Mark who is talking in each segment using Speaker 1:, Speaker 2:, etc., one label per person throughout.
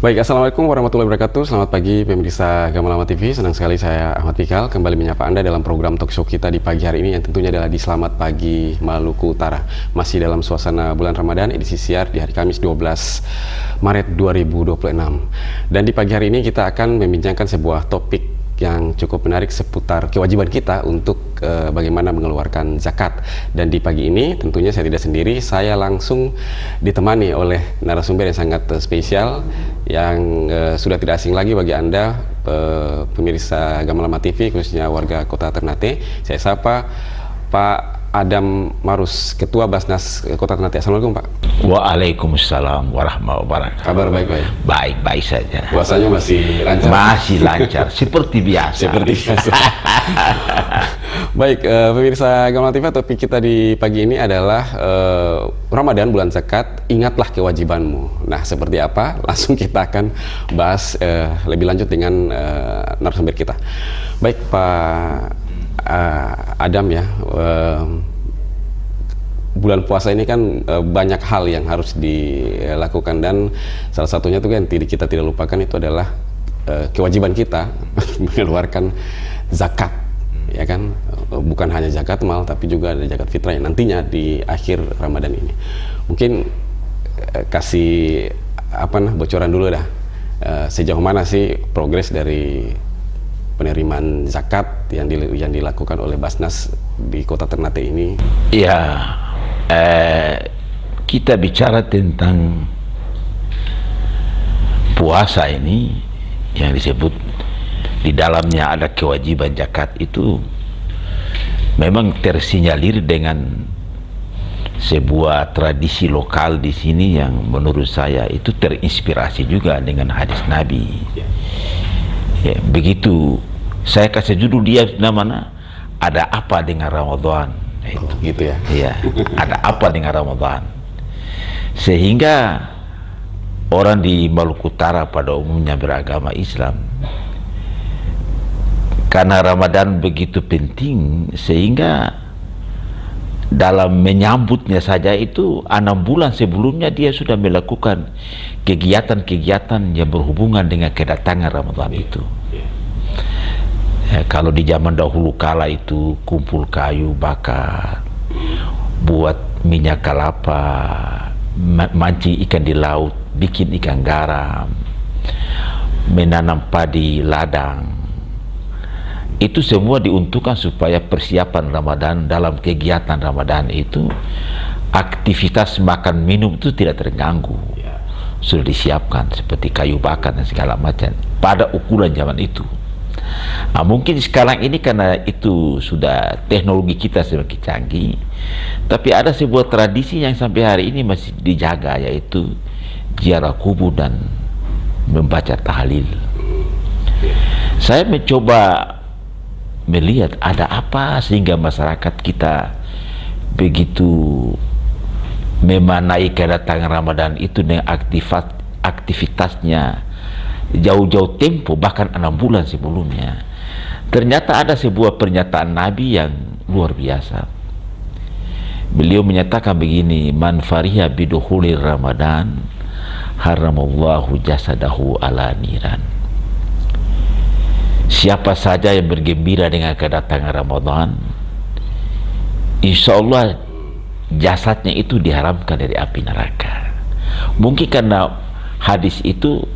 Speaker 1: Baik, Assalamualaikum warahmatullahi wabarakatuh. Selamat pagi pemirsa Gamalama TV. Senang sekali saya Ahmad Fikal kembali menyapa Anda dalam program talk show kita di pagi hari ini yang tentunya adalah di Selamat Pagi Maluku Utara. Masih dalam suasana bulan Ramadan, edisi siar di hari Kamis 12 Maret 2026. Dan di pagi hari ini kita akan membincangkan sebuah topik yang cukup menarik seputar kewajiban kita untuk bagaimana mengeluarkan zakat. Dan di pagi ini tentunya saya tidak sendiri, saya langsung ditemani oleh narasumber yang sangat spesial yang sudah tidak asing lagi bagi Anda pemirsa Gamalama TV, khususnya warga Kota Ternate. Saya sapa Pak Adam Marus, Ketua Basnas Kota Ternate. Assalamualaikum Pak.
Speaker 2: Waalaikumsalam warahmatullahi wabarakatuh.
Speaker 1: Kabar baik-baik?
Speaker 2: Baik-baik saja.
Speaker 1: Puasanya masih lancar?
Speaker 2: Masih lancar, seperti biasa.
Speaker 1: Seperti biasa. Baik, pemirsa Gamalama TV, topik kita di pagi ini adalah Ramadan, bulan zakat, ingatlah kewajibanmu. Nah, seperti apa? Langsung kita akan bahas lebih lanjut dengan narasumber kita. Baik, Pak Adam ya, bulan puasa ini kan banyak hal yang harus dilakukan, dan salah satunya tuh kan kita tidak lupakan itu adalah kewajiban kita mengeluarkan zakat, ya kan, bukan hanya zakat mal tapi juga ada zakat fitrah yang nantinya di akhir Ramadan ini. Mungkin kasih bocoran dulu dah, sejauh mana sih progres dari penerimaan zakat yang dilakukan oleh Basnas di Kota Ternate ini?
Speaker 2: Ya, kita bicara tentang puasa ini yang disebut di dalamnya ada kewajiban zakat, itu memang tersinyalir dengan sebuah tradisi lokal di sini yang menurut saya itu terinspirasi juga dengan hadis Nabi. Ya, begitu saya kasih judul dia namanya ada apa dengan Ramadan.
Speaker 1: Itu gitu ya.
Speaker 2: Iya, ada apa dengan Ramadan. Sehingga orang di Maluku Utara pada umumnya beragama Islam, karena Ramadan begitu penting, sehingga dalam menyambutnya saja itu 6 bulan sebelumnya dia sudah melakukan kegiatan-kegiatan yang berhubungan dengan kedatangan Ramadan itu. Ya, kalau di zaman dahulu kala itu kumpul kayu bakar, buat minyak kelapa, mancing ikan di laut, bikin ikan garam, menanam padi ladang. Itu semua diuntukkan supaya persiapan Ramadan. Dalam kegiatan Ramadan itu aktivitas makan minum itu tidak terganggu, sudah disiapkan seperti kayu bakar dan segala macam pada ukuran zaman itu. Nah, mungkin sekarang ini karena itu sudah teknologi kita semakin canggih, tapi ada sebuah tradisi yang sampai hari ini masih dijaga, yaitu ziarah kubur dan membaca tahlil. Saya mencoba melihat ada apa sehingga masyarakat kita begitu memanai kedatangan Ramadan itu dengan aktivitasnya jauh-jauh tempo, bahkan 6 bulan sebelumnya. Ternyata ada sebuah pernyataan Nabi yang luar biasa. Beliau menyatakan begini, man fariha bidukhuli Ramadan haramallahu jasadahu ala niran. Siapa saja yang bergembira dengan kedatangan Ramadan, insya Allah jasadnya itu diharamkan dari api neraka. Mungkin karena hadis itu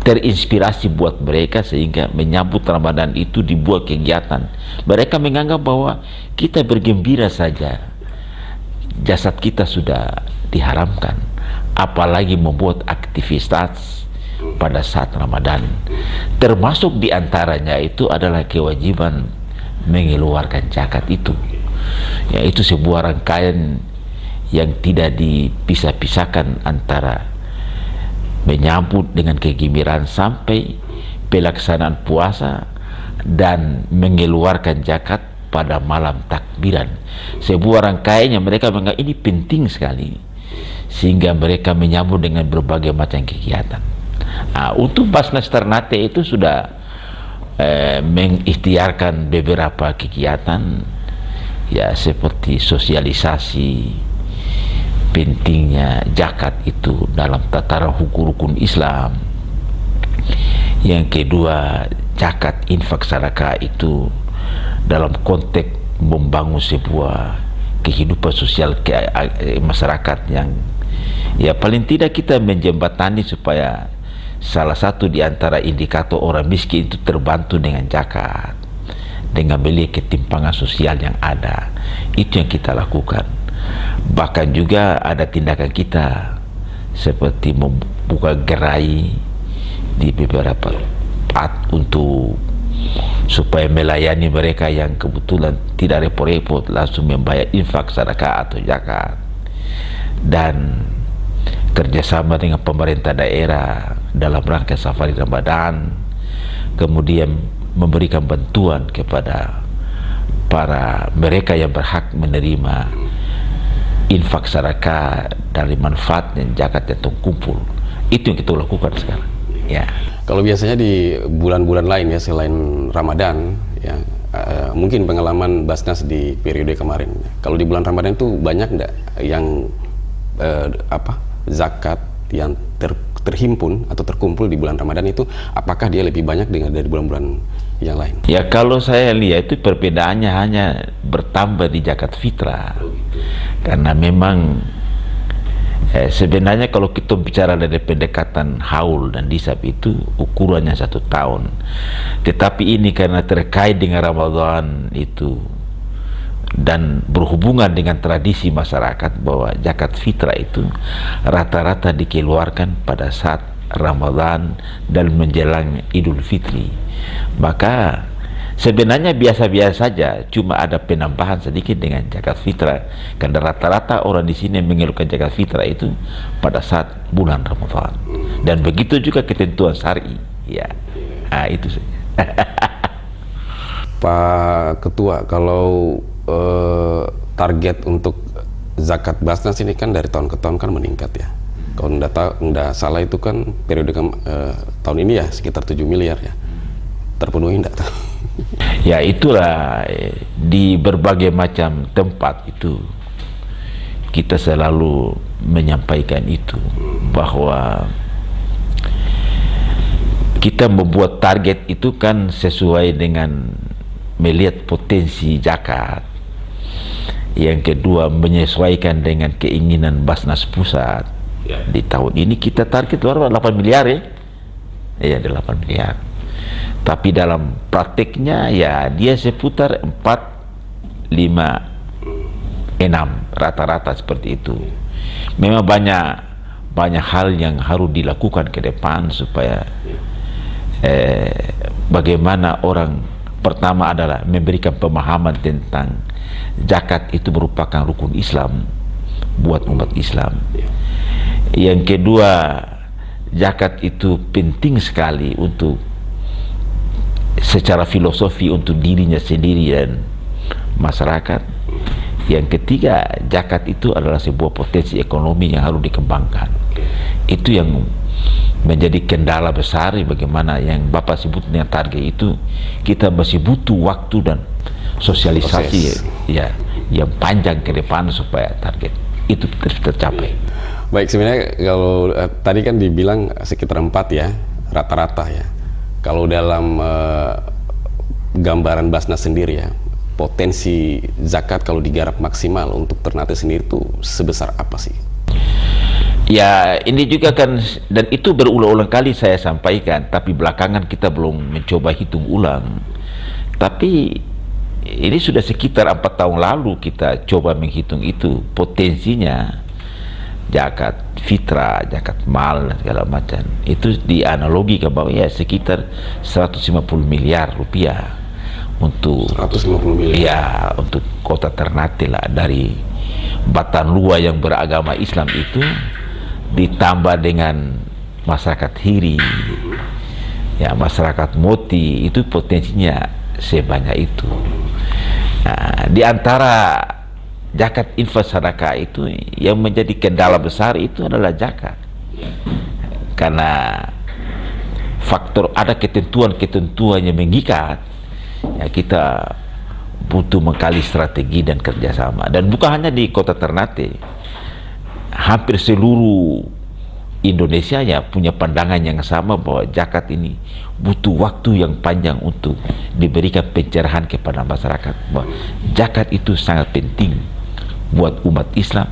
Speaker 2: terinspirasi buat mereka, sehingga menyambut Ramadan itu dibuat kegiatan. Mereka menganggap bahwa kita bergembira saja, jasad kita sudah diharamkan, apalagi membuat aktivitas pada saat Ramadan. Termasuk diantaranya itu adalah kewajiban mengeluarkan zakat itu. Ya, itu sebuah rangkaian yang tidak dipisah-pisahkan antara menyambut dengan kegembiraan sampai pelaksanaan puasa dan mengeluarkan zakat pada malam takbiran. Sebuah rangkaian yang mereka menganggap ini penting sekali, sehingga mereka menyambut dengan berbagai macam kegiatan. Nah, untuk Basnas Ternate itu sudah mengikhtiarkan beberapa kegiatan, ya, seperti sosialisasi pentingnya zakat itu dalam tataran hukum rukun Islam, Yang kedua, zakat infak sedekah itu dalam konteks membangun sebuah kehidupan sosial masyarakat yang ya paling tidak kita menjembatani supaya salah satu di antara indikator orang miskin itu terbantu dengan zakat, dengan melihat ketimpangan sosial yang ada. Itu yang kita lakukan. Bahkan juga ada tindakan kita seperti membuka gerai di beberapa tempat untuk supaya melayani mereka yang kebetulan tidak repot-repot langsung membayar infak sedekah atau zakat, dan kerjasama dengan pemerintah daerah dalam rangka safari Ramadan, kemudian memberikan bantuan kepada para mereka yang berhak menerima infak sedekah dari manfaat dan zakat yang terkumpul. Itu yang kita lakukan sekarang. Ya.
Speaker 1: Kalau biasanya di bulan-bulan lain ya selain Ramadan ya, mungkin pengalaman Basnas di periode kemarin. Kalau di bulan Ramadan itu banyak enggak yang zakat yang terhimpun atau terkumpul di bulan Ramadan itu, apakah dia lebih banyak dengan dari bulan-bulan yang lain?
Speaker 2: Ya, kalau saya lihat itu perbedaannya hanya bertambah di zakat fitrah. Karena memang sebenarnya kalau kita bicara dari pendekatan haul dan nisab itu ukurannya 1 tahun. Tetapi ini karena terkait dengan Ramadan itu dan berhubungan dengan tradisi masyarakat bahwa zakat fitrah itu rata-rata dikeluarkan pada saat Ramadan dan menjelang Idul Fitri, maka sebenarnya biasa-biasa saja, cuma ada penambahan sedikit dengan zakat fitrah karena rata-rata orang di sini mengeluarkan zakat fitrah itu pada saat bulan Ramadan, dan begitu juga ketentuan syar'i ya. Itu saja.
Speaker 1: Pak Ketua, kalau target untuk zakat Basnas ini kan dari tahun ke tahun kan meningkat ya. Kalau nggak salah itu kan periode tahun ini ya sekitar 7 miliar ya. Terpenuhi enggak?
Speaker 2: Ya, itulah di berbagai macam tempat itu kita selalu menyampaikan itu, bahwa kita membuat target itu kan sesuai dengan melihat potensi zakat. Yang kedua, menyesuaikan dengan keinginan Basnas Pusat. Di tahun ini kita target 8 miliar ya. Iya, 8 miliar. Tapi dalam prakteknya ya dia seputar 4, 5, 6 rata-rata seperti itu. Memang banyak hal yang harus dilakukan ke depan supaya bagaimana orang, pertama adalah memberikan pemahaman tentang zakat itu merupakan rukun Islam buat umat Islam. Yang kedua, zakat itu penting sekali untuk secara filosofi untuk dirinya sendiri dan masyarakat. Yang ketiga, zakat itu adalah sebuah potensi ekonomi yang harus dikembangkan. Itu yang menjadi kendala besar, bagaimana yang Bapak sebut dengan target itu. Kita masih butuh waktu dan sosialisasi ya yang panjang ke depan supaya target itu tercapai.
Speaker 1: Baik, sebenarnya kalau tadi kan dibilang sekitar 4 ya rata-rata ya. Kalau dalam gambaran Basnas sendiri ya, potensi zakat kalau digarap maksimal untuk Ternate sendiri itu sebesar apa sih?
Speaker 2: Ya, ini juga kan, dan itu berulang-ulang kali saya sampaikan, tapi belakangan kita belum mencoba hitung ulang. Tapi ini sudah sekitar 4 tahun lalu kita coba menghitung itu potensinya zakat fitrah, zakat mal dan segala macam. Itu dianalogikan bahwa ya sekitar 150 miliar rupiah untuk
Speaker 1: 150 miliar.
Speaker 2: Ya, untuk kota Ternate lah, dari Batanlua yang beragama Islam itu ditambah dengan masyarakat Hiri ya, masyarakat Moti, itu potensinya sebanyak itu. Nah, di antara zakat infak sedekah itu yang menjadi kendala besar itu adalah zakat, karena faktor ada ketentuan yang mengikat ya. Kita butuh mengkali strategi dan kerjasama, dan bukan hanya di kota Ternate, hampir seluruh Indonesia ya punya pandangan yang sama bahwa zakat ini butuh waktu yang panjang untuk diberikan pencerahan kepada masyarakat bahwa zakat itu sangat penting buat umat Islam,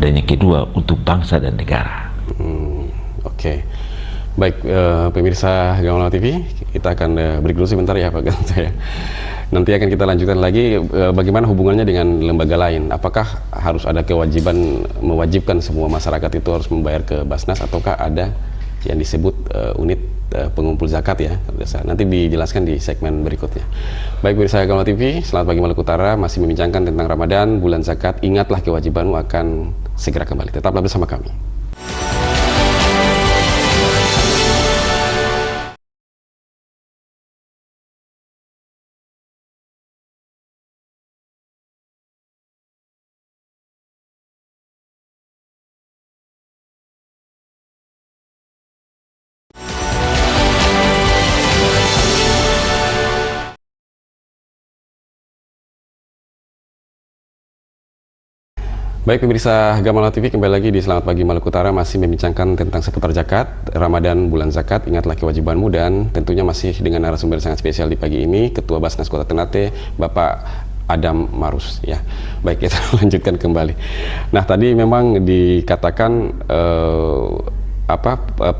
Speaker 2: dan yang kedua untuk bangsa dan negara.
Speaker 1: Oke. Baik, pemirsa Gamalama TV, kita akan break dulu sebentar ya Pak Ganta ya. Nanti akan kita lanjutkan lagi bagaimana hubungannya dengan lembaga lain. Apakah harus ada kewajiban mewajibkan semua masyarakat itu harus membayar ke Basnas, ataukah ada yang disebut unit pengumpul zakat ya? Nanti dijelaskan di segmen berikutnya. Baik, pemirsa Gamalama TV, selamat pagi Maluku Utara, masih membincangkan tentang Ramadan, bulan zakat. Ingatlah kewajibanmu, akan segera kembali. Tetaplah bersama kami. Baik, pemirsa Gamalama TV, kembali lagi di Selamat Pagi Maluku Utara, masih membincangkan tentang seputar zakat, Ramadan, bulan zakat. Ingatlah kewajibanmu, dan tentunya masih dengan narasumber sangat spesial di pagi ini, Ketua Basnas Kota Ternate, Bapak Adam Marus ya. Baik, kita lanjutkan kembali. Nah, tadi memang dikatakan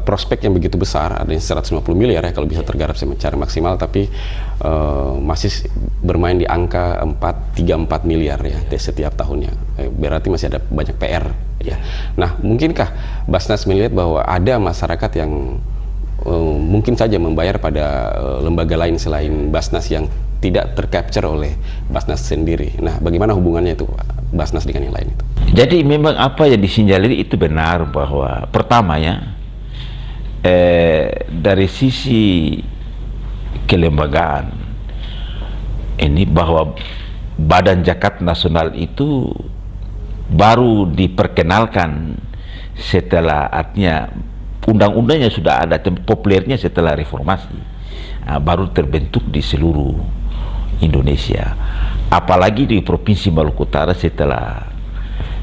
Speaker 1: prospek yang begitu besar, ada yang 150 miliar ya kalau bisa tergarap secara maksimal, tapi masih bermain di angka 34 miliar ya setiap tahunnya. Berarti masih ada banyak PR ya. Nah, mungkinkah Basnas melihat bahwa ada masyarakat yang mungkin saja membayar pada lembaga lain selain Basnas yang tidak tercapture oleh Basnas sendiri? Nah, bagaimana hubungannya itu Basnas dengan yang lain itu?
Speaker 2: Jadi memang apa yang disinyalir itu benar, bahwa pertama ya dari sisi kelembagaan ini, bahwa Badan Zakat Nasional itu baru diperkenalkan setelah, artinya undang-undangnya sudah ada, populernya setelah reformasi, baru terbentuk di seluruh Indonesia, apalagi di Provinsi Maluku Utara setelah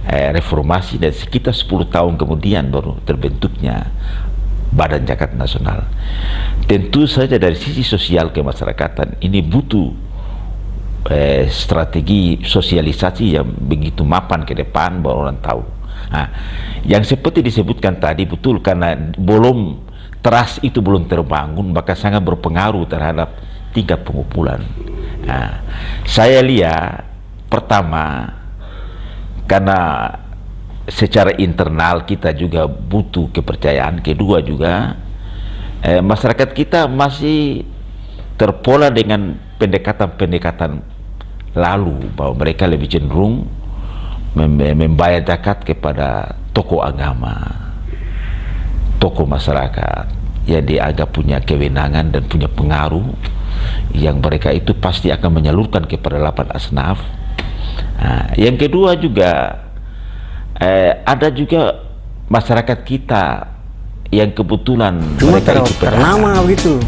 Speaker 2: reformasi, dan sekitar 10 tahun kemudian baru terbentuknya Badan Zakat Nasional. Tentu saja dari sisi sosial kemasyarakatan ini butuh strategi sosialisasi yang begitu mapan ke depan, bahwa orang tahu. Nah, yang seperti disebutkan tadi betul, karena belum trust itu belum terbangun, maka sangat berpengaruh terhadap tingkat pengumpulan. Nah, saya lihat pertama, karena secara internal kita juga butuh kepercayaan. Kedua juga masyarakat kita masih terpola dengan pendekatan-pendekatan lalu, bahwa mereka lebih cenderung membayar zakat kepada tokoh agama, tokoh masyarakat yang dianggap punya kewenangan dan punya pengaruh, yang mereka itu pasti akan menyalurkan kepada 8 asnaf. Nah, yang kedua juga ada juga masyarakat kita yang kebetulan
Speaker 3: cuma
Speaker 2: mereka itu
Speaker 3: ternama begitu,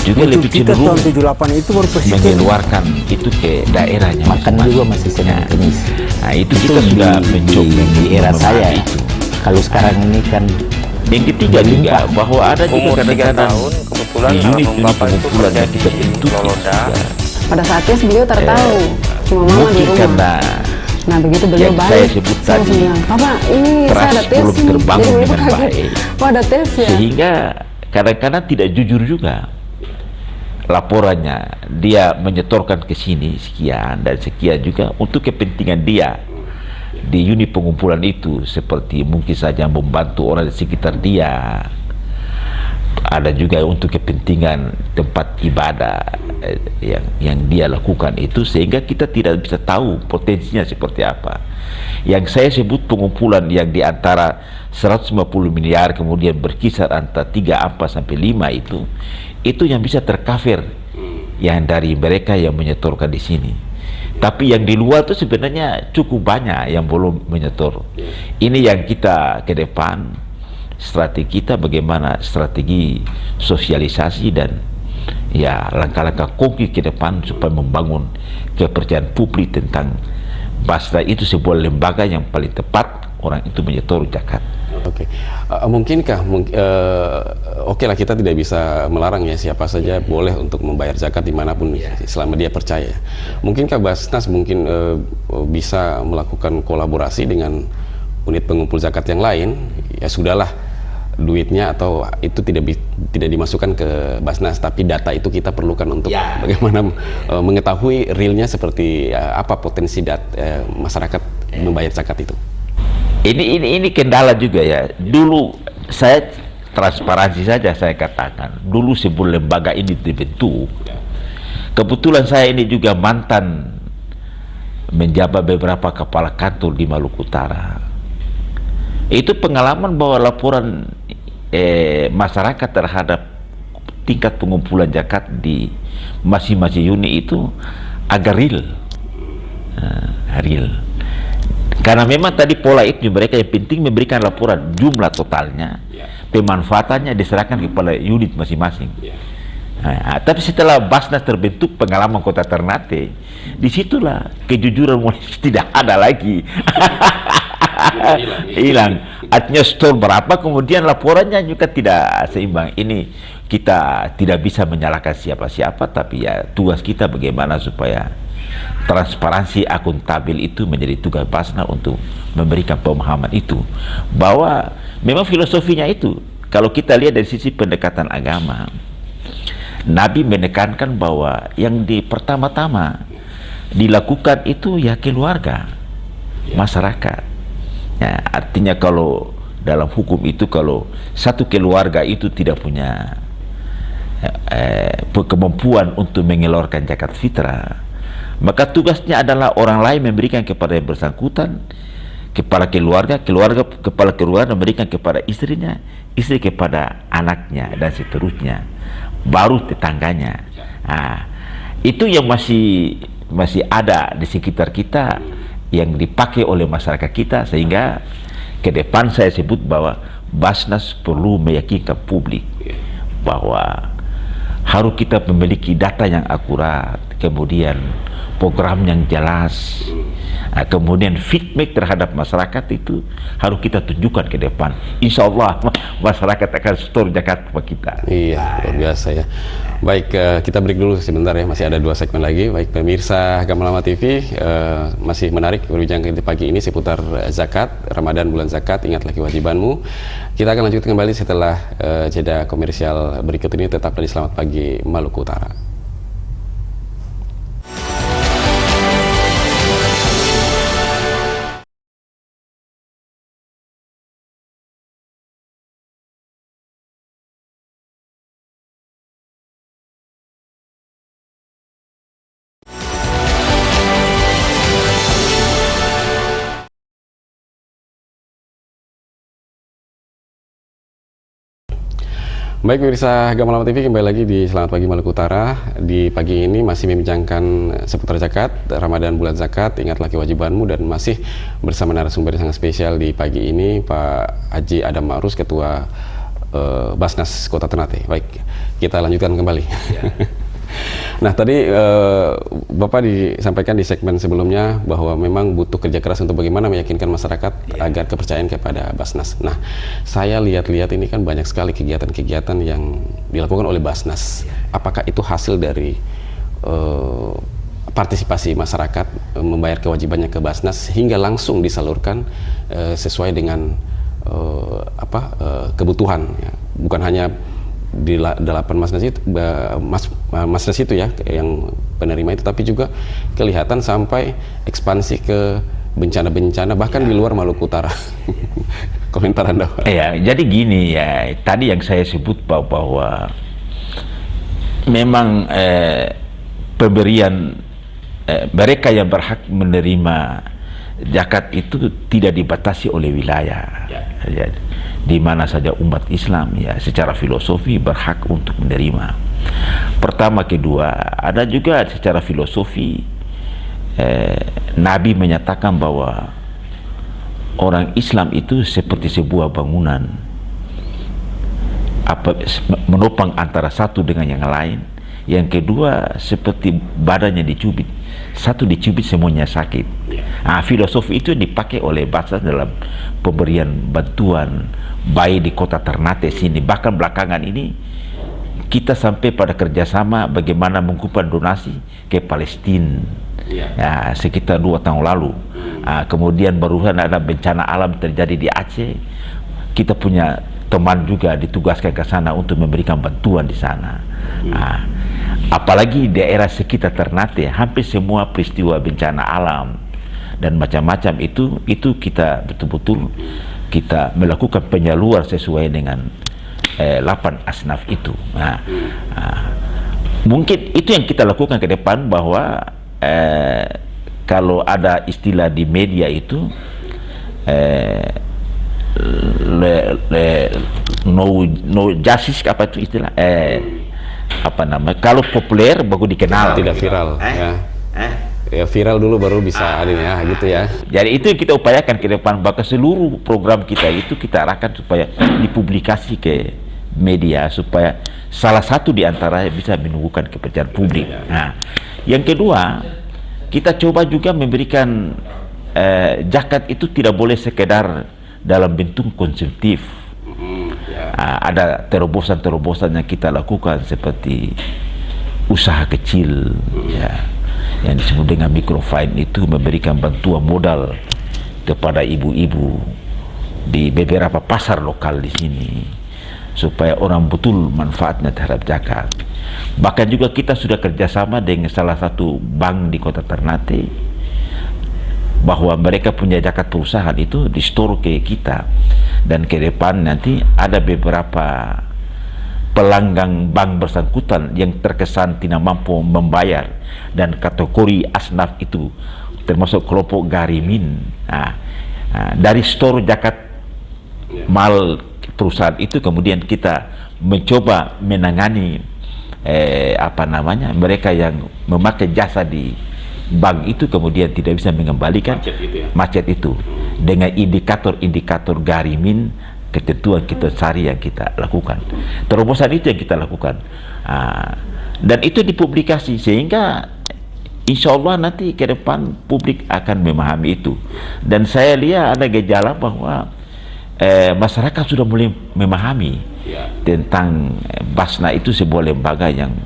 Speaker 2: juga lebih cenderung
Speaker 3: tahun 78 itu baru presiden
Speaker 2: mengeluarkan itu ke daerahnya
Speaker 4: makan juga masih senang kemis.
Speaker 2: Nah, itu kita sudah mencoba
Speaker 4: di era saya ya.
Speaker 2: itu.
Speaker 4: Kalau sekarang ini kan
Speaker 2: Yang ketiga juga bahwa ada juga
Speaker 5: umur 3
Speaker 2: kadang-kadang
Speaker 5: tahun kebetulan
Speaker 2: di unit-unit
Speaker 5: bapak itu
Speaker 2: pengumpulan
Speaker 5: kerja
Speaker 2: yang kita
Speaker 5: di
Speaker 2: bentuk
Speaker 5: Loloda.
Speaker 6: Pada saatnya beliau tertahu, cuma mama di
Speaker 2: mungkin
Speaker 6: rumah.
Speaker 2: karena
Speaker 6: Nah begitu beliau
Speaker 2: yang
Speaker 6: balik,
Speaker 2: saya sebut
Speaker 6: saya
Speaker 2: tadi,
Speaker 6: bilang, Papa ini saya
Speaker 2: trust
Speaker 6: ada tes
Speaker 2: belum
Speaker 6: nih.
Speaker 2: terbangun
Speaker 6: Jadi beliau
Speaker 2: dengan
Speaker 6: kaget,
Speaker 2: baik,
Speaker 6: oh ada tes ya.
Speaker 2: sehingga kadang-kadang tidak jujur juga laporannya. Dia menyetorkan ke sini sekian dan sekian juga untuk kepentingan dia di unit pengumpulan itu, seperti mungkin saja membantu orang di sekitar dia, ada juga untuk kepentingan tempat ibadah yang dia lakukan itu, sehingga kita tidak bisa tahu potensinya seperti apa. Yang saya sebut pengumpulan yang di antara 150 miliar kemudian berkisar antara 3 sampai 5 itu yang bisa tercover yang dari mereka yang menyetorkan di sini. Tapi yang di luar itu sebenarnya cukup banyak yang belum menyetor. Ini yang kita ke depan, strategi kita bagaimana strategi sosialisasi dan ya langkah-langkah konkret ke depan supaya membangun kepercayaan publik tentang Basnas itu sebuah lembaga yang paling tepat orang itu menyetor zakat.
Speaker 1: Oke. Mungkinkah oke lah, kita tidak bisa melarang ya siapa saja boleh untuk membayar zakat dimanapun selama dia percaya. Mungkinkah Basnas mungkin bisa melakukan kolaborasi dengan unit pengumpul zakat yang lain? Ya sudahlah, duitnya atau itu tidak dimasukkan ke Basnas, tapi data itu kita perlukan untuk bagaimana mengetahui realnya seperti apa potensi masyarakat membayar zakat itu.
Speaker 2: Ini kendala juga ya. Dulu saya transparansi saja saya katakan. Dulu sebelum lembaga ini dibentuk, kebetulan saya ini juga mantan menjabat beberapa kepala kantor di Maluku Utara. Itu pengalaman bahwa laporan masyarakat terhadap tingkat pengumpulan zakat di masing-masing unit itu agak real. Karena memang tadi pola itu mereka yang penting memberikan laporan jumlah totalnya, pemanfaatannya diserahkan kepada unit masing-masing. Tapi setelah Basnas terbentuk, pengalaman Kota Ternate, disitulah kejujuran mulai tidak ada lagi. Hilang. Artinya store berapa, kemudian laporannya juga tidak seimbang. Ini kita tidak bisa menyalahkan siapa-siapa, tapi ya tugas kita bagaimana supaya transparansi akuntabel itu menjadi tugas Basnas untuk memberikan pemahaman itu, bahwa memang filosofinya itu. Kalau kita lihat dari sisi pendekatan agama, Nabi menekankan bahwa yang pertama-tama dilakukan itu ya keluarga, masyarakat. Ya, artinya kalau dalam hukum itu, kalau satu keluarga itu tidak punya kemampuan untuk mengeluarkan zakat fitrah, maka tugasnya adalah orang lain memberikan kepada yang bersangkutan, kepala keluarga, kepala keluarga memberikan kepada istrinya, istri kepada anaknya, dan seterusnya, baru tetangganya. Itu yang masih ada di sekitar kita, yang dipakai oleh masyarakat kita, sehingga ke depan saya sebut bahwa Basnas perlu meyakinkan publik bahwa harus kita memiliki data yang akurat, kemudian program yang jelas, kemudian feedback terhadap masyarakat itu harus kita tunjukkan ke depan. Insya Allah masyarakat akan store zakat kepada kita.
Speaker 1: Iya, luar biasa ya. Baik, kita break dulu sebentar ya, masih ada 2 segmen lagi. Baik, pemirsa Gamalama TV, masih menarik berbincang di pagi ini seputar zakat, Ramadan bulan zakat, ingatlah kewajibanmu. Kita akan lanjutkan kembali setelah jeda komersial berikut ini. Tetap di Selamat Pagi Maluku Utara. Baik pemirsa Gamalama TV, kembali lagi di Selamat Pagi Maluku Utara. Di pagi ini masih membincangkan seputar zakat, Ramadan bulan zakat, ingatlah kewajibanmu, dan masih bersama narasumber yang sangat spesial di pagi ini, Pak Haji Adam Ma'rus, Ketua Basnas Kota Ternate. Baik, kita lanjutkan kembali. Nah tadi Bapak disampaikan di segmen sebelumnya bahwa memang butuh kerja keras untuk bagaimana meyakinkan masyarakat agar kepercayaan kepada Basnas. Nah saya lihat-lihat ini kan banyak sekali kegiatan-kegiatan yang dilakukan oleh Basnas. Apakah itu hasil dari partisipasi masyarakat membayar kewajibannya ke Basnas hingga langsung disalurkan sesuai dengan kebutuhan ya. Bukan hanya di 8 Masnas itu ya yang penerima itu, tapi juga kelihatan sampai ekspansi ke bencana-bencana bahkan di luar Maluku Utara. Komentar Anda, Pak.
Speaker 2: Ya, jadi gini ya, tadi yang saya sebut bahwa memang pemberian mereka yang berhak menerima zakat itu tidak dibatasi oleh wilayah. Ya, di mana saja umat Islam ya secara filosofi berhak untuk menerima. Pertama, kedua, ada juga secara filosofi Nabi menyatakan bahwa orang Islam itu seperti sebuah bangunan, menopang antara satu dengan yang lain. Yang kedua, seperti badannya dicubit. satu dicubit semuanya sakit. Filosofi itu dipakai oleh Basnas dalam pemberian bantuan baik di kota Ternate sini. Bahkan belakangan ini kita sampai pada kerjasama bagaimana mengumpulkan donasi ke Palestina. Sekitar 2 tahun lalu. Kemudian barusan ada bencana alam terjadi di Aceh. Kita punya teman juga ditugaskan ke sana untuk memberikan bantuan di sana. Apalagi daerah sekitar Ternate, hampir semua peristiwa bencana alam dan macam-macam itu kita betul-betul kita melakukan penyaluran sesuai dengan 8 asnaf itu. Mungkin itu yang kita lakukan ke depan, bahwa kalau ada istilah di media itu no justice, apa itu istilah, apa namanya, kalau populer baru dikenal,
Speaker 1: tidak viral. Ya viral dulu baru bisa ada ya, gitu ya.
Speaker 2: Jadi itu yang kita upayakan ke depan, bahkan seluruh program kita itu kita arahkan supaya dipublikasi ke media, supaya salah satu di antaranya bisa menumbuhkan kepercayaan publik. Yang kedua, kita coba juga memberikan zakat itu tidak boleh sekedar dalam bentuk konsumtif. Ada terobosan-terobosan yang kita lakukan seperti usaha kecil, yang disebut dengan microfinance, itu memberikan bantuan modal kepada ibu-ibu di beberapa pasar lokal di sini supaya orang betul manfaatnya terhadap zakat. Bahkan juga kita sudah kerjasama dengan salah satu bank di kota Ternate, bahwa mereka punya zakat perusahaan itu di store ke kita, dan ke depan nanti ada beberapa pelanggan bank bersangkutan yang terkesan tidak mampu membayar dan kategori asnaf itu termasuk kelompok garimin. Dari store zakat mal perusahaan itu kemudian kita mencoba menangani mereka yang memakai jasa di bank itu kemudian tidak bisa mengembalikan macet itu dengan indikator-indikator garimin, ketentuan kita cari yang kita lakukan. Terobosan itu yang kita lakukan, dan itu dipublikasi sehingga insya Allah nanti ke depan publik akan memahami itu. Dan saya lihat ada gejala bahwa masyarakat sudah mulai memahami tentang Basnas itu sebuah lembaga yang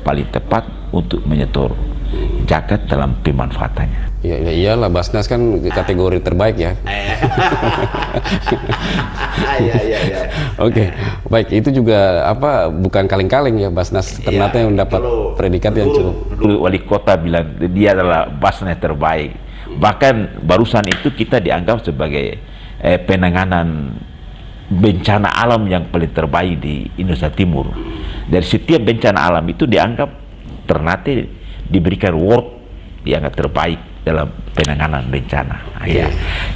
Speaker 2: paling tepat untuk menyetor zakat dalam pemanfaatannya.
Speaker 1: Ya iyalah, Basnas kan kategori terbaik ya. Oke, baik, itu juga bukan kaleng-kaleng ya, Basnas Ternate yang mendapat predikat yang cukup.
Speaker 2: Wali kota bilang dia adalah Basnas terbaik. Bahkan barusan itu kita dianggap sebagai penanganan bencana alam yang paling terbaik di Indonesia Timur. Dari setiap bencana alam itu dianggap Ternate diberikan award dianggap terbaik dalam penanganan bencana.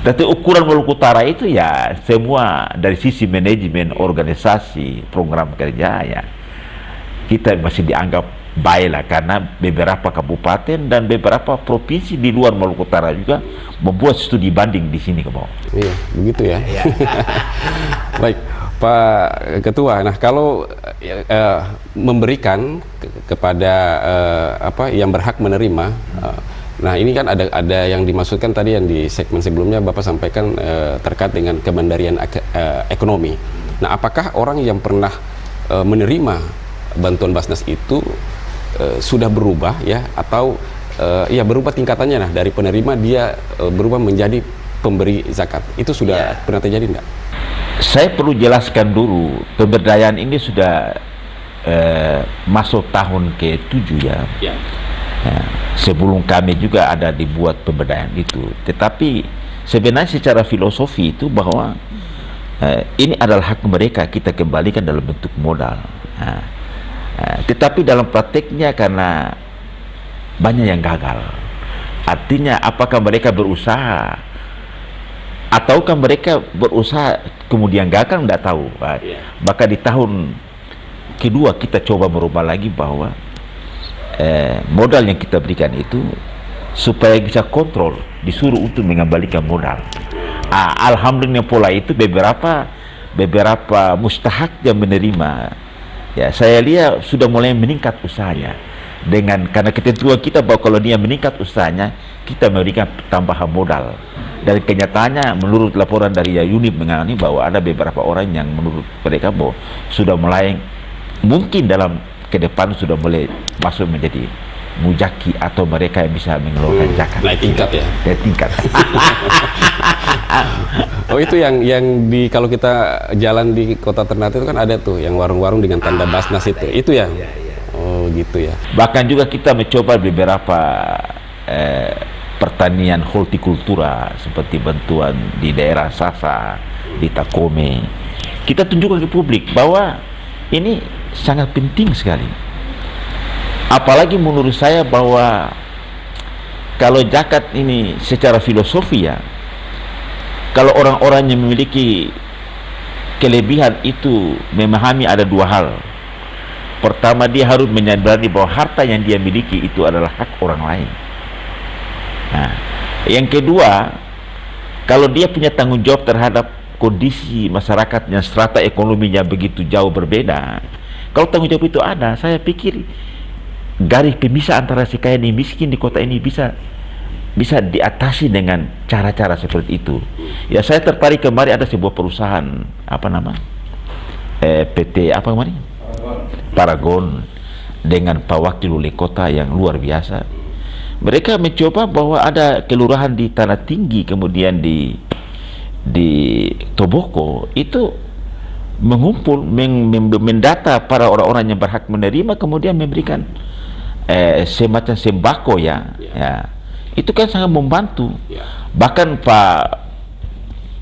Speaker 2: Tapi ukuran Maluku Utara itu ya semua dari sisi manajemen, organisasi, program kerja kita masih dianggap baik lah, karena beberapa kabupaten dan beberapa provinsi di luar Maluku Utara juga membuat studi banding di sini ke bawah.
Speaker 1: Iya, begitu ya. Baik, Pak Ketua. Nah, kalau memberikan kepada yang berhak menerima, nah ini kan ada yang dimaksudkan tadi yang di segmen sebelumnya Bapak sampaikan terkait dengan kemandirian ekonomi. Nah, apakah orang yang pernah menerima bantuan Basnas itu sudah berubah ya, atau berubah tingkatannya, dari penerima dia berubah menjadi pemberi zakat? Itu sudah pernah terjadi enggak?
Speaker 2: Saya perlu jelaskan dulu, pemberdayaan ini sudah masuk tahun ke-7 ya. Sebelum kami juga ada dibuat pemberdayaan itu. Tetapi sebenarnya secara filosofi itu bahwa ini adalah hak mereka, kita kembalikan dalam bentuk modal. Tetapi dalam prakteknya karena banyak yang gagal. Artinya apakah mereka berusaha ataukah mereka berusaha kemudian gagal, tidak tahu. Maka di tahun kedua kita coba merubah lagi bahwa modal yang kita berikan itu supaya bisa kontrol, disuruh untuk mengembalikan modal. Alhamdulillah pola itu beberapa mustahak yang menerima. Ya, saya lihat sudah mulai meningkat usahanya. dengan karena ketentuan kita bahwa kalau dia meningkat usahanya, kita memberikan tambahan modal. Dan kenyataannya menurut laporan dari unit mengenai bahwa ada beberapa orang yang menurut mereka bahwa sudah mulai mungkin dalam ke depan sudah mulai masuk menjadi mujaki atau mereka yang bisa mengeluarkan zakat.
Speaker 1: Naik tingkat ya.
Speaker 2: Naik tingkat.
Speaker 1: Oh itu yang di kalau kita jalan di kota Ternate itu kan ada tuh yang warung-warung dengan tanda Basnas itu ya. Oh gitu ya.
Speaker 2: Bahkan juga kita mencoba beberapa pertanian hortikultura seperti bantuan di daerah Sasa, di Takome. Kita tunjukkan ke publik bahwa ini sangat penting sekali. Apalagi menurut saya bahwa kalau zakat ini secara filosofi ya, kalau orang-orang yang memiliki kelebihan itu memahami ada dua hal. Pertama, dia harus menyadari bahwa harta yang dia miliki itu adalah hak orang lain. Nah, yang kedua, kalau dia punya tanggung jawab terhadap kondisi masyarakat yang strata ekonominya begitu jauh berbeda, kalau tanggung jawab itu ada, saya pikir garis pemisah antara si kaya dan miskin di kota ini bisa diatasi dengan cara-cara seperti itu. Ya, saya tertarik kemarin ada sebuah perusahaan PT apa kemarin? Paragon dengan Pak Wakil Wali Kota yang luar biasa. Mereka mencoba bahwa ada kelurahan di Tanah Tinggi, kemudian di Toboko itu mengumpul, mendata para orang-orang yang berhak menerima, kemudian memberikan semacam sembako ya. Itu kan sangat membantu. Bahkan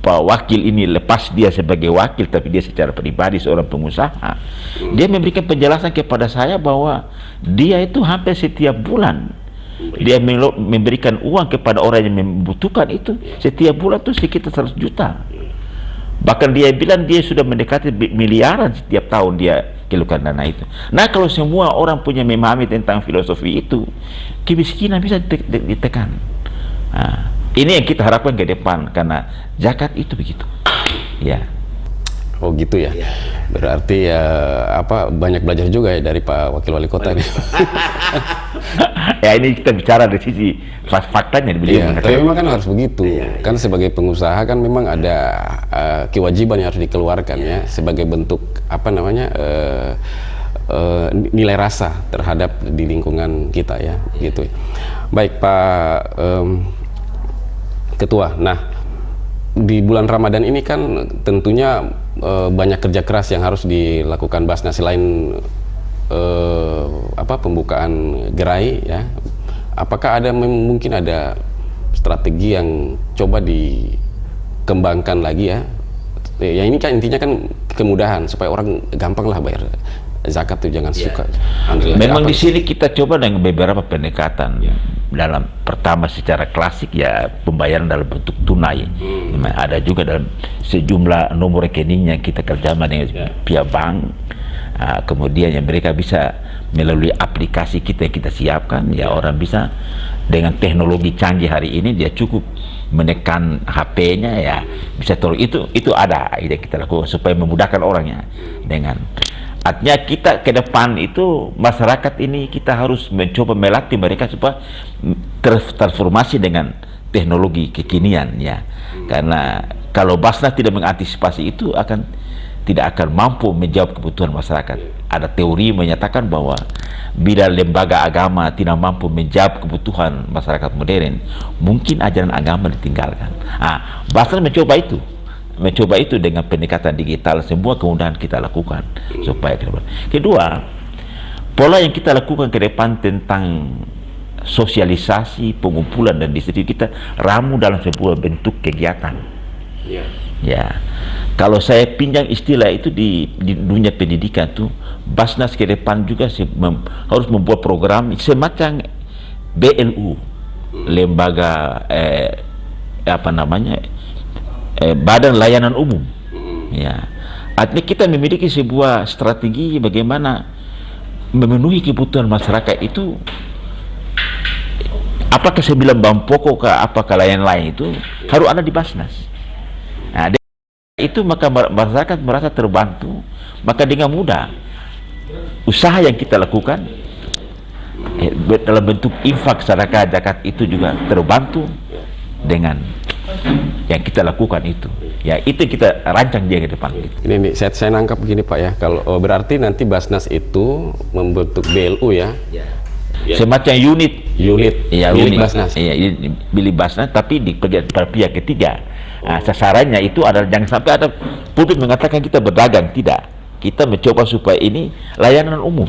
Speaker 2: Pak Wakil ini lepas dia sebagai wakil, tapi dia secara pribadi seorang pengusaha, dia memberikan penjelasan kepada saya bahwa dia itu hampir setiap bulan dia memberikan uang kepada orang yang membutuhkan itu setiap bulan tuh sekitar 100 juta. Bahkan dia bilang dia sudah mendekati miliaran setiap tahun dia keluarkan dana itu. Nah, kalau semua orang punya memahami tentang filosofi itu, kemiskinan bisa ditekan. Nah, ini yang kita harapkan ke depan, karena zakat itu begitu. Ya.
Speaker 1: Oh gitu ya. Berarti ya banyak belajar juga ya dari Pak Wakil Wali Kota ini.
Speaker 2: Ya, ini kita bicara dari sisi faktanya.
Speaker 1: Iya, tapi memang kan harus begitu. Kan sebagai pengusaha kan memang ada kewajiban yang harus dikeluarkan ya sebagai bentuk nilai rasa terhadap di lingkungan kita ya, gitu. Baik Pak Ketua. Nah, di bulan Ramadan ini kan tentunya banyak kerja keras yang harus dilakukan Basnas selain pembukaan gerai ya. Apakah mungkin ada strategi yang coba dikembangkan lagi ya? Ya ini kan intinya kan kemudahan supaya orang gampang lah bayar zakat tuh, jangan suka.
Speaker 2: Memang di sini kita coba dengan beberapa pendekatan. Dalam pertama secara klasik ya pembayaran dalam bentuk tunai. Ada juga dalam sejumlah nomor rekening yang kita kerjasama dengan pihak bank. Kemudian yang mereka bisa melalui aplikasi kita yang kita siapkan, ya orang bisa dengan teknologi canggih hari ini dia cukup menekan HP-nya ya bisa turun. Itu ada yang kita lakukan supaya memudahkan orangnya. Dengan artinya kita ke depan itu masyarakat ini kita harus mencoba melatih mereka supaya transformasi dengan teknologi kekinian ya. Karena kalau Basnas tidak mengantisipasi itu tidak akan mampu menjawab kebutuhan masyarakat. Ada teori menyatakan bahwa bila lembaga agama tidak mampu menjawab kebutuhan masyarakat modern, mungkin ajaran agama ditinggalkan. Basnas mencoba itu dengan pendekatan digital, semua kemudahan kita lakukan supaya ke depan. Kedua, pola yang kita lakukan ke depan tentang sosialisasi, pengumpulan dan distribusi kita ramu dalam sebuah bentuk kegiatan. Ya, kalau saya pinjam istilah itu di dunia pendidikan tuh, Basnas ke depan juga harus membuat program semacam BLU, lembaga Badan Layanan Umum. Ya, artinya kita memiliki sebuah strategi bagaimana memenuhi kebutuhan masyarakat itu. Apakah saya bilang bahan pokok kah, apakah lain-lain itu harus ada di Basnas. Nah, itu maka masyarakat merasa terbantu, maka dengan mudah usaha yang kita lakukan dalam bentuk infak, sedekah, zakat itu juga terbantu dengan yang kita lakukan itu. Ya, itu kita rancang dia ke depan.
Speaker 1: Ini nih, saya nangkap begini Pak ya, kalau berarti nanti Basnas itu membentuk BLU ya,
Speaker 2: Semacam unit ya,
Speaker 1: milik
Speaker 2: unit
Speaker 1: Basnas.
Speaker 2: ya, milik Basnas, tapi di pihak ketiga. Nah, sasarannya itu adalah jangan sampai ada publik mengatakan kita berdagang. Tidak, kita mencoba supaya ini layanan umum.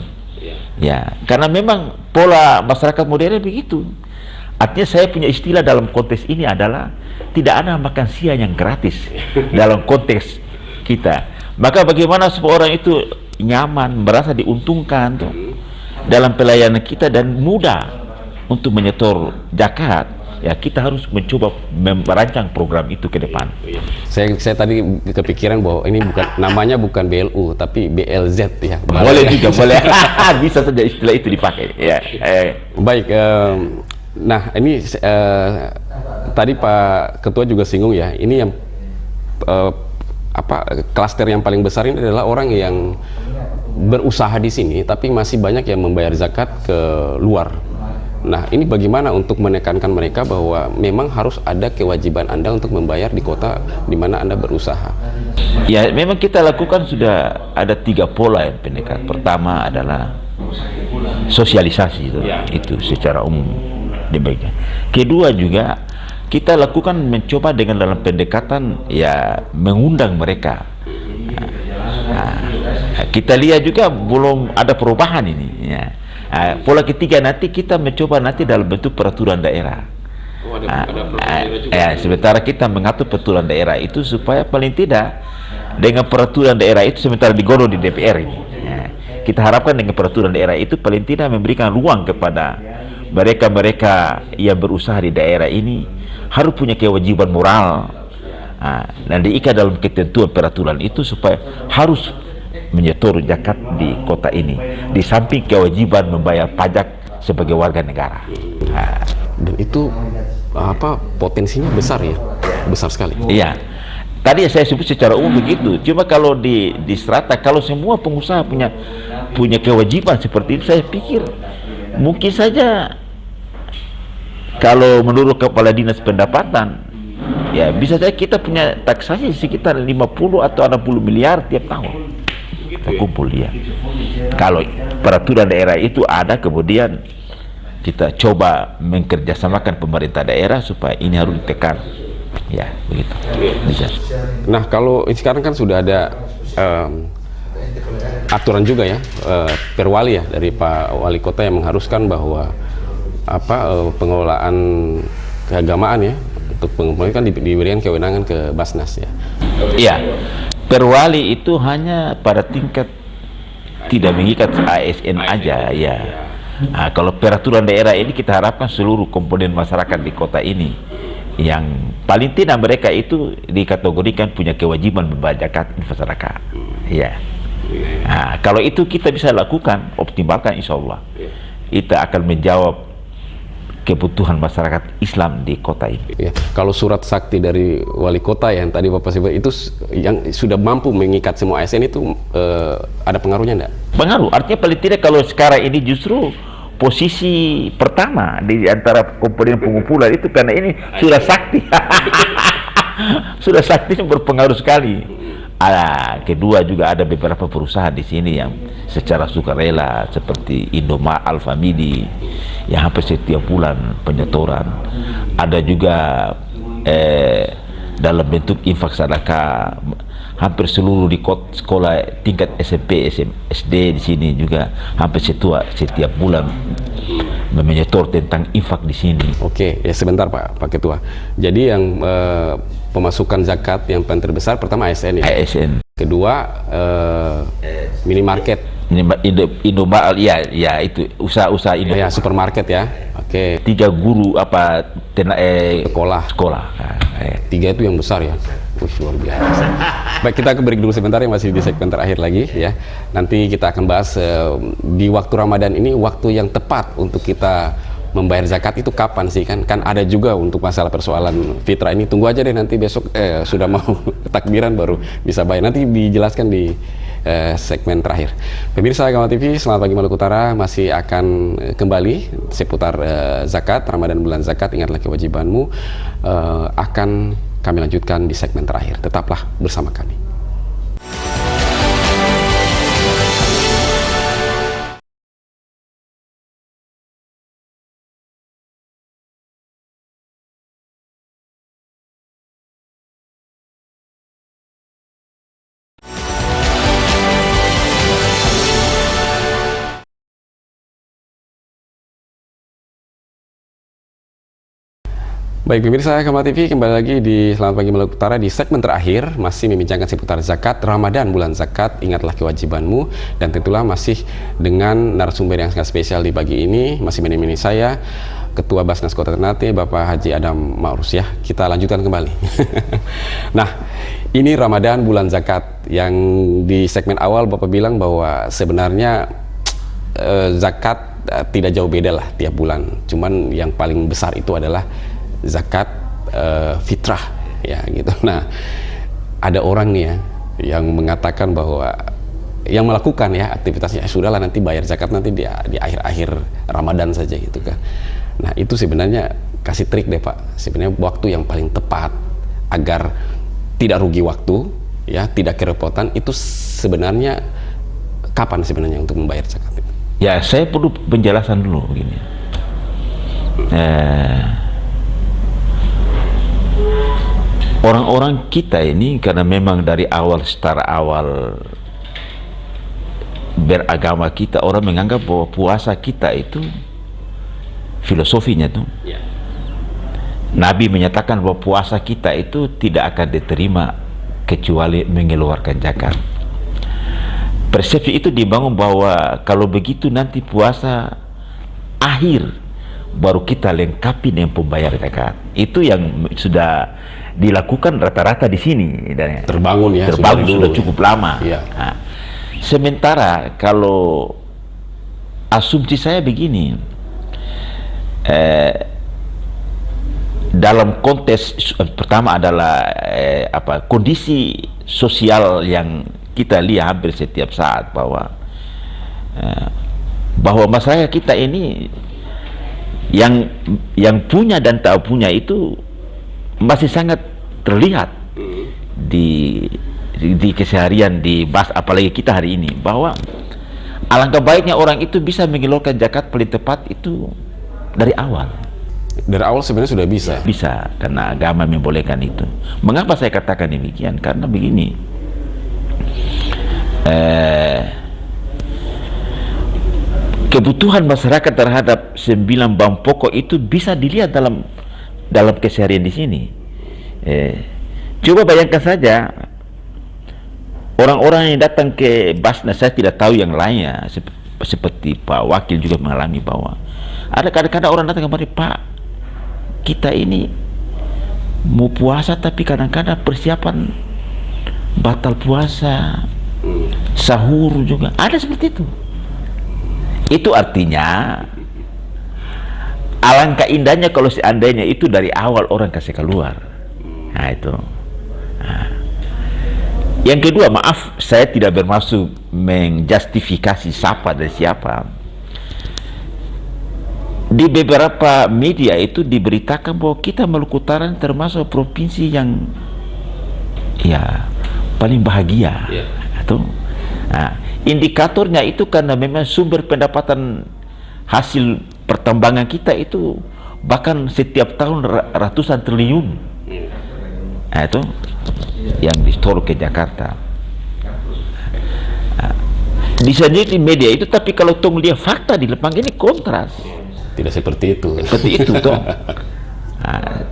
Speaker 2: Ya, karena memang pola masyarakat modern begitu. Artinya saya punya istilah dalam konteks ini adalah tidak ada makan siang yang gratis dalam konteks kita. Maka bagaimana supaya orang itu nyaman, merasa diuntungkan tuh dalam pelayanan kita dan mudah untuk menyetor zakat, ya kita harus mencoba merancang program itu ke depan.
Speaker 1: Saya tadi kepikiran bahwa ini namanya bukan BLU tapi BLZ ya.
Speaker 2: Boleh juga, boleh. Bisa saja istilah itu dipakai. Ya.
Speaker 1: Baik, nah ini tadi Pak Ketua juga singgung ya, ini yang klaster yang paling besar ini adalah orang yang berusaha di sini tapi masih banyak yang membayar zakat ke luar. Nah, ini bagaimana untuk menekankan mereka bahwa memang harus ada kewajiban Anda untuk membayar di kota di mana Anda berusaha?
Speaker 2: Ya, memang kita lakukan sudah ada 3 pola yang pendekatan. Pertama adalah sosialisasi itu secara umum demikian. Kedua juga kita lakukan mencoba dengan dalam pendekatan ya mengundang mereka. Kita lihat juga belum ada perubahan ini ya. Pola ketiga nanti kita mencoba nanti dalam bentuk peraturan daerah. Sementara kita mengatur peraturan daerah itu supaya paling tidak dengan peraturan daerah itu sementara digodok di DPR ini. Kita harapkan dengan peraturan daerah itu paling tidak memberikan ruang kepada mereka-mereka yang berusaha di daerah ini harus punya kewajiban moral dan diikat dalam ketentuan peraturan itu supaya harus menyetor zakat di kota ini di samping kewajiban membayar pajak sebagai warga negara.
Speaker 1: Dan itu potensinya besar ya, besar sekali.
Speaker 2: Iya, tadi saya sebut secara umum begitu. Cuma kalau di strata, kalau semua pengusaha punya kewajiban seperti itu, saya pikir mungkin saja kalau menurut Kepala Dinas Pendapatan ya bisa saja kita punya taksasi sekitar 50 atau 60 miliar tiap tahun terkumpul ya. Kalau peraturan daerah itu ada, kemudian kita coba mengkerjasamakan pemerintah daerah supaya ini harus ditekan. Ya, begitu. Bisa.
Speaker 1: Nah, kalau sekarang kan sudah ada aturan juga ya, perwali ya dari Pak Wali Kota yang mengharuskan bahwa pengelolaan keagamaan ya untuk pengelolaan kan diberikan kewenangan ke Basnas ya.
Speaker 2: Iya. Perwali itu hanya pada tingkat tidak mengikat ASN aja ya. Kalau peraturan daerah ini kita harapkan seluruh komponen masyarakat di kota ini yang paling tidak mereka itu dikategorikan punya kewajiban membayar zakat masyarakat. Ya. Kalau itu kita bisa lakukan, optimalkan, insya Allah kita akan menjawab kebutuhan masyarakat Islam di kota ini.
Speaker 1: Ya, kalau surat sakti dari wali kota yang tadi Bapak sebut itu yang sudah mampu mengikat semua ASN itu ada pengaruhnya enggak?
Speaker 2: Pengaruh, artinya paling tidak kalau sekarang ini justru posisi pertama di antara komponen pengumpulan itu karena ini sudah sakti. Sudah sakti berpengaruh sekali. Kedua juga ada beberapa perusahaan di sini yang secara sukarela seperti Indomaret, Alfamidi yang hampir setiap bulan penyetoran. Ada juga dalam bentuk infak sedekah hampir seluruh di sekolah tingkat SMP, SD di sini juga hampir setiap bulan menyetor tentang infak di sini.
Speaker 1: Oke, ya sebentar Pak Ketua. Jadi yang pemasukan zakat yang paling terbesar pertama ASN ya.
Speaker 2: ASN.
Speaker 1: Kedua minimarket.
Speaker 2: Indomaret ya itu usaha-usaha ini.
Speaker 1: Ya supermarket ya. Oke.
Speaker 2: 3 guru sekolah.
Speaker 1: 3 itu yang besar ya. Luar biasa. Baik, kita break dulu sebentar yang masih di segmen terakhir lagi ya. Nanti kita akan bahas di waktu Ramadan ini waktu yang tepat untuk kita membayar zakat itu kapan sih, kan ada juga untuk masalah persoalan fitrah ini. Tunggu aja deh nanti besok sudah mau takbiran baru bisa bayar. Nanti dijelaskan di segmen terakhir. Pemirsa Gamal TV, Selamat Pagi Maluku Utara masih akan kembali seputar zakat, Ramadan bulan zakat, ingatlah kewajibanmu, akan kami lanjutkan di segmen terakhir. Tetaplah bersama kami. Baik pemirsa Gamal TV, kembali lagi di Selamat Pagi Maluku Utara di segmen terakhir, masih membincangkan seputar zakat, Ramadan bulan zakat, ingatlah kewajibanmu, dan tentulah masih dengan narasumber yang sangat spesial di pagi ini, masih menemani saya, Ketua Basnas Kota Ternate, Bapak Haji Adam Ma'rus ya. Kita lanjutkan kembali. Nah, ini Ramadan bulan zakat, yang di segmen awal Bapak bilang bahwa sebenarnya zakat tidak jauh beda lah tiap bulan, cuman yang paling besar itu adalah zakat fitrah ya gitu. Nah, ada orang nih ya yang mengatakan bahwa yang melakukan ya aktivitasnya sudahlah nanti bayar zakat nanti di akhir-akhir Ramadan saja gitu kan. Nah, itu sebenarnya kasih trik deh Pak. Sebenarnya waktu yang paling tepat agar tidak rugi waktu ya, tidak kerepotan, itu sebenarnya kapan sebenarnya untuk membayar zakat itu?
Speaker 2: Ya, saya perlu penjelasan dulu begini. Orang-orang kita ini karena memang dari awal, secara awal beragama kita, orang menganggap bahwa puasa kita itu filosofinya tuh Nabi menyatakan bahwa puasa kita itu tidak akan diterima kecuali mengeluarkan zakat. Persepsi itu dibangun bahwa kalau begitu nanti puasa akhir baru kita lengkapi dengan pembayar zakat. Itu yang sudah dilakukan rata-rata di sini.
Speaker 1: Terbangun ya,
Speaker 2: terbangun sudah cukup lama.
Speaker 1: Ya.
Speaker 2: Nah, sementara kalau asumsi saya begini, dalam konteks pertama adalah kondisi sosial yang kita lihat hampir setiap saat bahwa masyarakat kita ini yang punya dan tak punya itu masih sangat terlihat di keseharian, apalagi kita hari ini, bahwa alangkah baiknya orang itu bisa mengeluarkan zakat paling tepat itu dari awal.
Speaker 1: Dari awal sebenarnya sudah bisa.
Speaker 2: Bisa, karena agama membolehkan itu. Mengapa saya katakan demikian? Karena begini, kebutuhan masyarakat terhadap 9 bahan pokok itu bisa dilihat dalam keseharian di sini. Coba bayangkan saja orang-orang yang datang ke Basnas, saya tidak tahu yang lainnya, seperti Pak Wakil juga mengalami bahwa ada kadang-kadang orang datang kemari, Pak, kita ini mau puasa tapi kadang-kadang persiapan batal puasa, sahur juga ada seperti itu. Itu artinya alangkah indahnya kalau seandainya itu dari awal orang kasih keluar. Nah itu. Nah. Yang kedua, maaf, saya tidak bermaksud menjustifikasi siapa dan siapa. Di beberapa media itu diberitakan bahwa kita Maluku Utara termasuk provinsi yang ya paling bahagia. Itu. Nah, indikatornya itu karena memang sumber pendapatan hasil pertambangan kita itu bahkan setiap tahun ratusan triliun. Nah, itu yang disetor ke Jakarta. Nah, bisa jadi media itu, tapi kalau tong lihat fakta di lapang ini kontras.
Speaker 1: Tidak seperti itu.
Speaker 2: Seperti itu toh. Nah,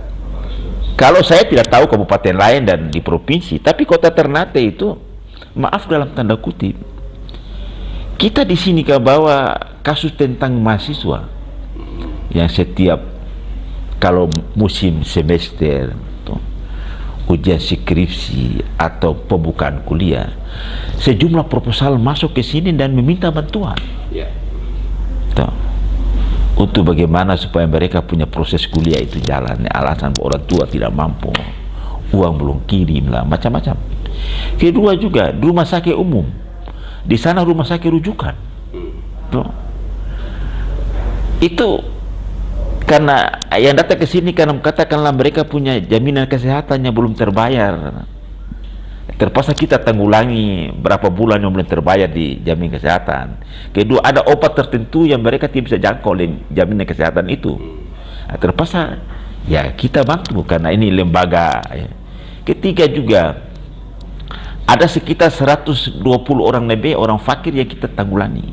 Speaker 2: kalau saya tidak tahu kabupaten lain dan di provinsi, tapi Kota Ternate itu, maaf dalam tanda kutip, kita di sini ke bawa kasus tentang mahasiswa yang setiap kalau musim semester ujian skripsi atau pembukaan kuliah, sejumlah proposal masuk ke sini dan meminta bantuan untuk bagaimana supaya mereka punya proses kuliah itu jalan. Alasan orang tua tidak mampu, uang belum kirim lah, macam-macam. Kedua juga rumah sakit umum di sana rumah sakit rujukan. Tuh. Itu karena yang datang ke sini karena katakanlah mereka punya jaminan kesehatan yang belum terbayar. Terpaksa kita tanggulangi berapa bulan yang belum terbayar di jaminan kesehatan. Kedua, ada obat tertentu yang mereka tidak bisa jangkau oleh jaminan kesehatan itu. Terpaksa ya kita bantu karena ini lembaga. Ya. Ketiga juga ada sekitar 120 orang lebih orang fakir yang kita tanggulangi.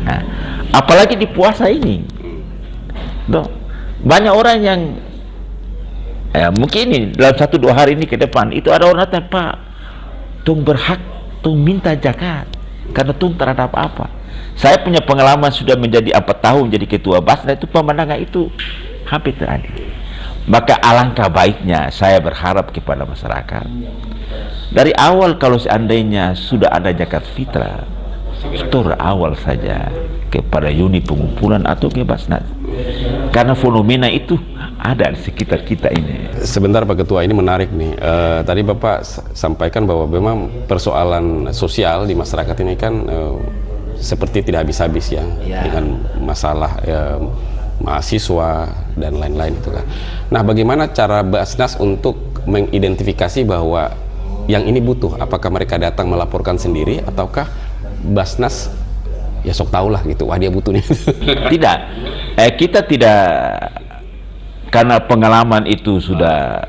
Speaker 2: Nah, apalagi di puasa ini. Banyak orang yang mungkin ini dalam 1-2 hari ini ke depan itu ada orang datang, Pak, tung berhak tung minta zakat karena tung terhadap apa. Saya punya pengalaman sudah menjadi 4 tahun jadi ketua Basnas, itu pemandangan itu hampir terjadi. Maka alangkah baiknya saya berharap kepada masyarakat dari awal kalau seandainya sudah ada zakat fitrah, setor awal saja kepada unit pengumpulan atau ke Basnas, karena fenomena itu ada di sekitar kita ini.
Speaker 1: Sebentar Pak Ketua, ini menarik nih. Tadi Bapak sampaikan bahwa memang persoalan sosial di masyarakat ini kan seperti tidak habis-habis ya, dengan masalah mahasiswa dan lain-lain itu kan. Nah, bagaimana cara Basnas untuk mengidentifikasi bahwa yang ini butuh? Apakah mereka datang melaporkan sendiri ataukah Basnas ya sok tahu lah gitu, wah dia butuh nih.
Speaker 2: Tidak, kita tidak, karena pengalaman itu sudah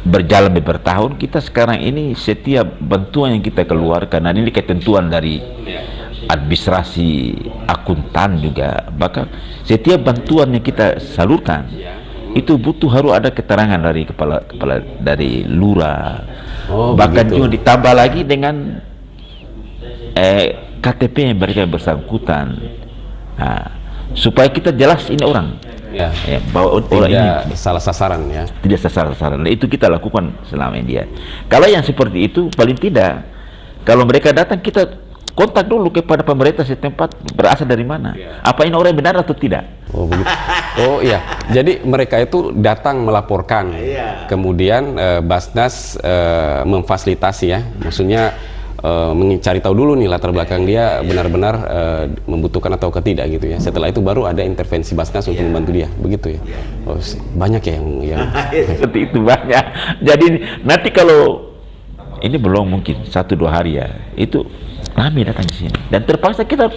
Speaker 2: berjalan beberapa tahun. Kita sekarang ini setiap bantuan yang kita keluarkan, dan ini ketentuan dari administrasi akuntan juga, bahkan setiap bantuan yang kita salurkan itu butuh harus ada keterangan dari kepala dari lurah, bahkan juga ditambah lagi dengan KTP yang mereka bersangkutan, supaya kita jelas ini orang bahwa orang ini
Speaker 1: salah sasaran ya,
Speaker 2: tidak sasaran. Itu kita lakukan selama ini dia. Kalau yang seperti itu paling tidak, kalau mereka datang kita kontak dulu kepada pemerintah setempat berasal dari mana, apa ini orang benar atau tidak.
Speaker 1: Oh begitu. Oh iya, jadi mereka itu datang melaporkan, kemudian Basnas memfasilitasi ya, maksudnya mencari tahu dulu nih latar belakang dia benar-benar membutuhkan atau tidak gitu ya. Setelah itu baru ada intervensi Basnas untuk membantu dia, begitu ya. Oh, banyak ya yang
Speaker 2: seperti itu banyak. Jadi nanti kalau ini belum mungkin 1-2 hari ya, itu kami datang di sini dan terpaksa kita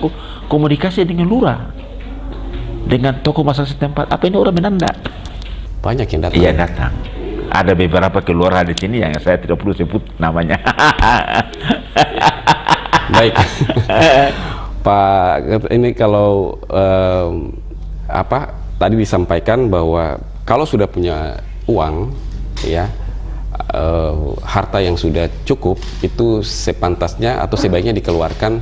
Speaker 2: komunikasi dengan lurah, dengan tokoh masyarakat setempat. Apa ini orang menanda?
Speaker 1: Banyak yang datang.
Speaker 2: Iya datang. Ada beberapa kelurahan di sini yang saya tidak perlu sebut namanya.
Speaker 1: Baik, Pak. Ini kalau tadi disampaikan bahwa kalau sudah punya uang, ya. Harta yang sudah cukup itu sepantasnya atau sebaiknya dikeluarkan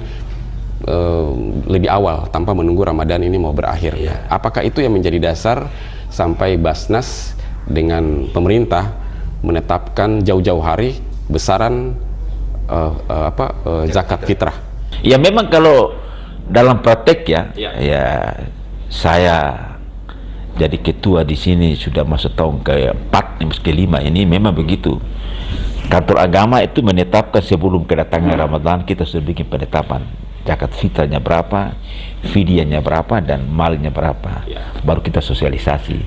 Speaker 1: lebih awal tanpa menunggu Ramadan ini mau berakhir ya. Apakah itu yang menjadi dasar sampai Basnas dengan pemerintah menetapkan jauh-jauh hari besaran zakat fitrah?
Speaker 2: Ya memang kalau dalam praktek ya saya jadi ketua di sini sudah masuk tahun ke-4, ke-5 ini memang begitu. Kantor agama itu menetapkan sebelum kedatangan Ramadan, kita sudah bikin penetapan zakat fitrahnya berapa, fidyahnya berapa, dan malnya berapa. Baru kita sosialisasi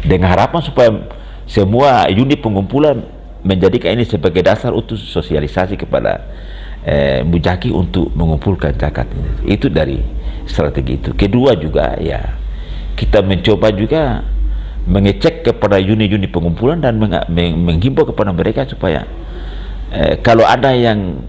Speaker 2: dengan harapan supaya semua unit pengumpulan menjadikan ini sebagai dasar untuk sosialisasi kepada mujaki untuk mengumpulkan zakat ini. Itu dari strategi itu. Kedua juga ya, kita mencoba juga mengecek kepada unit-unit pengumpulan dan menghimbau kepada mereka supaya kalau ada yang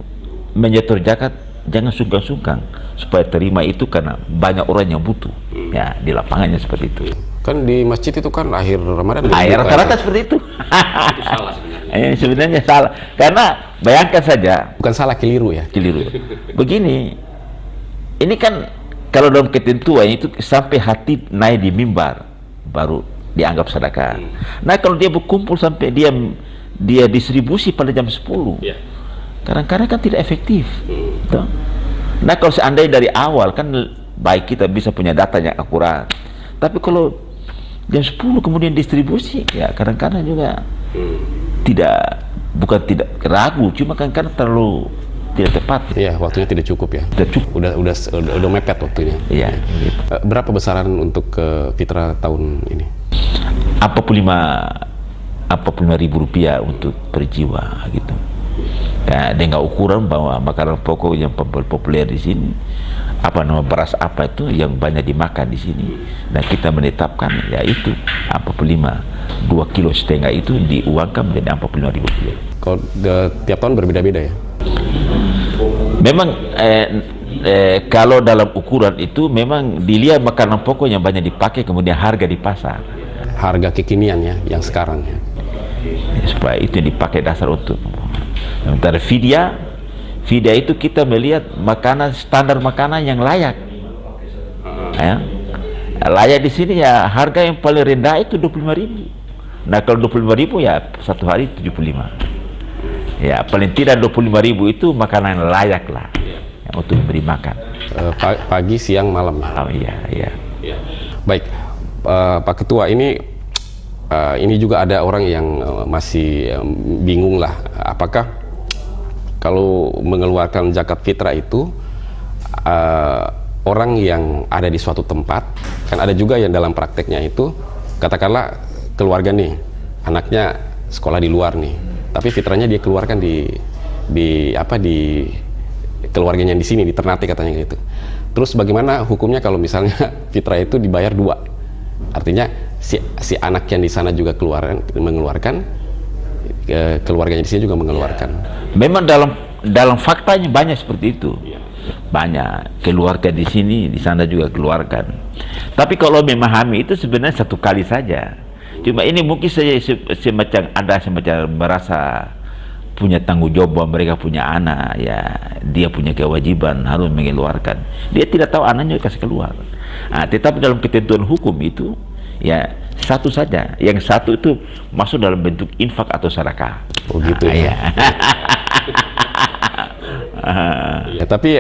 Speaker 2: menyetor zakat jangan sungkan-sungkan supaya terima itu, karena banyak orang yang butuh ya di lapangannya seperti itu.
Speaker 1: Kan di masjid itu kan akhir Ramadan
Speaker 2: rata-rata seperti itu. Itu salah sebenarnya. Sebenarnya salah, karena bayangkan saja,
Speaker 1: bukan salah, keliru ya.
Speaker 2: Keliru. Begini, ini kan kalau dalam ketentuan itu sampai hati naik di mimbar baru dianggap sedekah. Nah kalau dia berkumpul sampai dia distribusi pada jam 10, kadang-kadang kan tidak efektif. Nah kalau seandainya dari awal kan baik, kita bisa punya data yang akurat. Tapi kalau jam 10 kemudian distribusi, ya kadang-kadang juga tidak bukan tidak ragu, cuma kan karena terlalu tidak tepat.
Speaker 1: Iya, waktunya tidak cukup ya.
Speaker 2: Tidak cukup.
Speaker 1: Udah mepet waktunya.
Speaker 2: Iya. Gitu.
Speaker 1: Berapa besaran untuk fitrah tahun ini?
Speaker 2: 45.000 rupiah untuk per jiwa gitu. Ya, dengan ukuran bahwa makanan pokok yang populer di sini, beras apa itu yang banyak dimakan di sini, dan kita menetapkan yaitu 2,5 kilo itu diuangkan menjadi 45.000 rupiah.
Speaker 1: Kalau tiap tahun berbeda-beda ya?
Speaker 2: Memang kalau dalam ukuran itu memang dilihat makanan pokok yang banyak dipakai, kemudian harga di pasar.
Speaker 1: Harga kekinian ya, yang sekarang ya.
Speaker 2: Supaya itu yang dipakai dasar untuk. Sementara fidya itu kita melihat standar makanan yang layak. Ya. Layak di sini ya harga yang paling rendah itu 25.000. Nah kalau 25.000 ya satu hari 75. Ya paling tidak 25.000 itu makanan yang layak lah ya, untuk diberi makan.
Speaker 1: Pagi, siang, malam ya.
Speaker 2: Oh iya.
Speaker 1: Baik, Pak Ketua, ini juga ada orang yang masih bingung lah, apakah kalau mengeluarkan zakat fitrah itu orang yang ada di suatu tempat, kan ada juga yang dalam prakteknya itu katakanlah keluarga nih, anaknya sekolah di luar nih, tapi fitrahnya dia keluarkan di keluarganya di sini, di Ternate katanya gitu. Terus bagaimana hukumnya kalau misalnya fitrah itu dibayar dua? Artinya si anak yang di sana juga mengeluarkan, keluarganya di sini juga mengeluarkan.
Speaker 2: Memang dalam faktanya banyak seperti itu. Banyak keluarga di sini, di sana juga keluarkan. Tapi kalau memahami itu sebenarnya satu kali saja. Cuma ini mungkin saja semacam merasa punya tanggung jawab bahwa mereka punya anak, ya dia punya kewajiban harus mengeluarkan. Dia tidak tahu anaknya kasih keluar. Tetapi dalam ketentuan hukum itu ya satu saja, yang satu itu masuk dalam bentuk infak atau sedekah.
Speaker 1: Oh gitu ya. Ya, tapi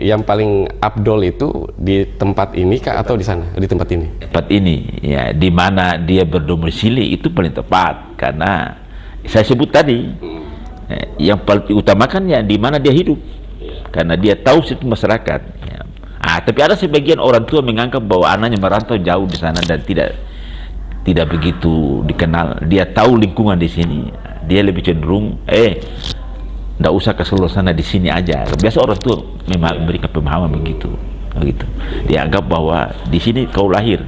Speaker 1: yang paling abdol itu di tempat ini kah atau di sana? Di tempat ini?
Speaker 2: Tempat ini ya, di mana dia berdomisili itu paling tepat, karena saya sebut tadi yang paling utamakan ya di mana dia hidup, karena dia tahu situ masyarakat ya. Tapi ada sebagian orang tua menganggap bahwa anaknya merantau jauh di sana dan tidak begitu dikenal. Dia tahu lingkungan di sini, dia lebih cenderung nggak usah ke seluruh sana, di sini aja. Biasa orang tua memang memberikan pemahaman begitu. Dia anggap bahwa di sini kau lahir,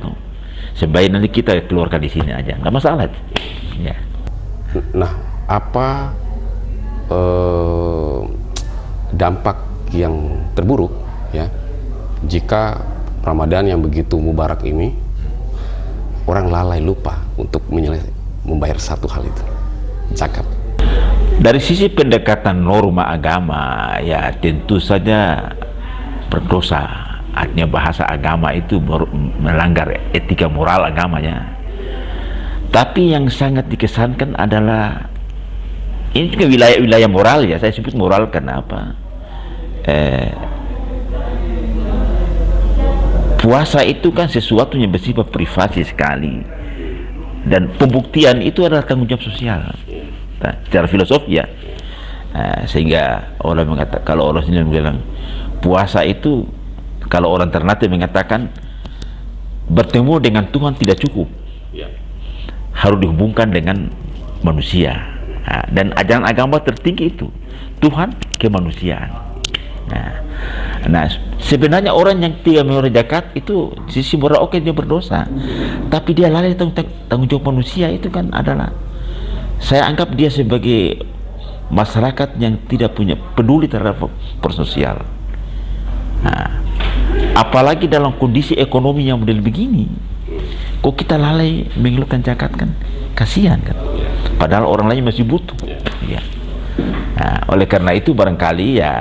Speaker 2: sebaiknya nanti kita keluarkan di sini aja, nggak masalah. Ya.
Speaker 1: Nah, apa dampak yang terburuk ya jika Ramadan yang begitu mubarak ini orang lalai, lupa untuk membayar satu hal itu, zakat?
Speaker 2: Dari sisi pendekatan norma agama ya tentu saja berdosa. Artinya bahasa agama itu melanggar etika moral agamanya. Tapi yang sangat dikesankan adalah ini juga wilayah moral ya. Saya sebut moral karena apa? Puasa itu kan sesuatu yang bersifat privasi sekali, dan pembuktian itu adalah tanggung jawab sosial. Secara filosofi ya, sehingga orang mengatakan, kalau orang sini bilang puasa itu, kalau orang Ternate mengatakan bertemu dengan Tuhan tidak cukup, harus dihubungkan dengan manusia. Dan ajaran agama tertinggi itu Tuhan kemanusiaan. Nah, sebenarnya orang yang tidak membayar zakat itu sisi moral oke, dia berdosa, tapi dia lalai tanggung jawab manusia. Itu kan adalah, saya anggap dia sebagai masyarakat yang tidak punya peduli terhadap persosial. Apalagi dalam kondisi ekonomi yang model begini, kok kita lalai mengeluarkan zakat, kan kasihan kan, padahal orang lain masih butuh ya. Oleh karena itu barangkali ya